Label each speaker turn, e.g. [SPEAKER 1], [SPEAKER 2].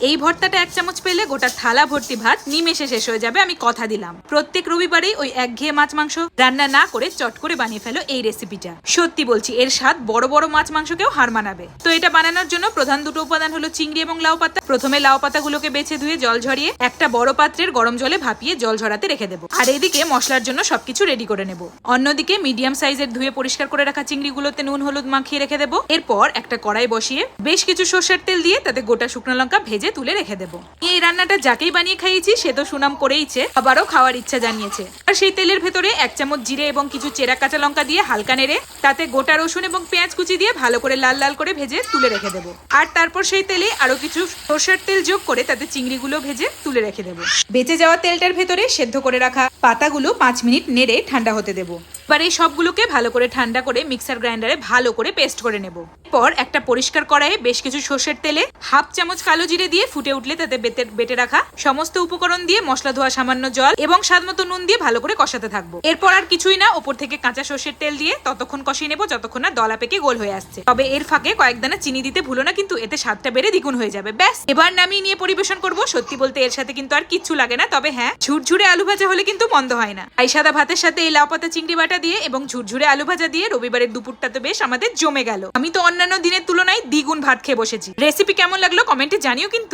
[SPEAKER 1] এই ভর্তাটা 1 চামচ পেলে গোটা থালা ভর্তি ভাত নিমেষে শেষ হয়ে যাবে, আমি কথা দিলাম। প্রত্যেক রবিবারেই ওই একঘেয়ে মাছ মাংস রান্না না করে চট করে বানিয়ে ফেলো এই রেসিপিটা। সত্যি বলছি, এর স্বাদ বড় বড় মাছ মাংসকেও হার মানাবে। তো এটা বানানোর জন্য প্রধান দুটো উপাদান হলো চিংড়ি এবং লাউ পাতা। প্রথমে লাউ পাতাগুলোকে বেছে ধুয়ে জল ঝরিয়ে একটা বড় পাত্রের গরম জলে ভাপিয়ে জল ঝরাতে রেখে দেবো। আর এদিকে মশলার জন্য সবকিছু রেডি করে নেব। অন্যদিকে মিডিয়াম সাইজের ধুয়ে পরিষ্কার করে রাখা চিংড়িগুলোতে নুন হলুদ মাখিয়ে রেখে দেবো। এরপর একটা কড়াই বসিয়ে বেশ কিছু সর্ষের তেল দিয়ে তাতে গোটা শুকনো লঙ্কা ভেজে তুলে রেখে দেবো। এই রান্নাটা যাকেই বানিয়ে খাইয়েছি সে তো সুনাম করেইছে, আবারও খাওয়ার ইচ্ছা জানিয়েছে। আর সেই তেলের ভেতরে 1 চামচ জিরে এবং কিছু চেরা কাঁচা লঙ্কা দিয়ে হালকা নেড়ে তাতে গোটা রসুন এবং পেঁয়াজ কুচি দিয়ে ভালো করে লাল লাল করে ভেজে তুলে রেখে দেবো। আর তারপর সেই তেলে আরো কিছু সর্ষের তেল যোগ করে তাতে চিংড়িগুলো ভেজে তুলে রেখে দেবো। বেঁচে যাওয়া তেলটার ভেতরে সেদ্ধ করে রাখা পাতাগুলো 5 মিনিট নেড়ে ঠান্ডা হতে দেবো। এবার এই সবগুলোকে ভালো করে ঠান্ডা করে মিক্সার গ্রাইন্ডারে ভালো করে পেস্ট করে নেব। এরপর একটা পরিষ্কার কড়াইয়ে বেশ কিছু সর্ষের তেলে 1/2 চামচ কালো জিরে দিয়ে ফুটে উঠলে তাতে বেটে রাখা সমস্ত উপকরণ দিয়ে মশলা ধোয়া সামান্য জল এবং স্বাদমতো নুন দিয়ে ভালো করে কষাতে থাকবো। এরপর আর কিছুই না, ওপর থেকে কাঁচা সর্ষের তেল দিয়ে ততক্ষণ কষিয়ে নেবো যতক্ষণ না দলা পেকে গোল হয়ে আসছে। তবে এর ফাঁকে কয়েক দানা চিনি দিতে ভুলো না, কিন্তু এতে স্বাদটা বেড়ে দ্বিগুণ হয়ে যাবে। ব্যাস, এবার নামিয়ে নিয়ে পরিবেশন করব। সত্যি বলতে এর সাথে কিন্তু আর কিচ্ছু লাগে না, তবে হ্যাঁ, ঝুরঝুরে আলু ভাজা হলে কিন্তু মন্দ হয় না। এই সাদা ভাতের সাথে এই লাউ পাতা চিংড়ি বাটা দিয়ে এবং ঝুরঝুরে আলু ভাজা দিয়ে রবিবারের দুপুরটা তো বেশ আমাদের জমে গেল। আমি তো অন্যান্য দিনের তুলনায় দ্বিগুণ ভাত খেয়ে বসেছি। রেসিপি কেমন লাগলো কমেন্টে জানিও কিন্তু।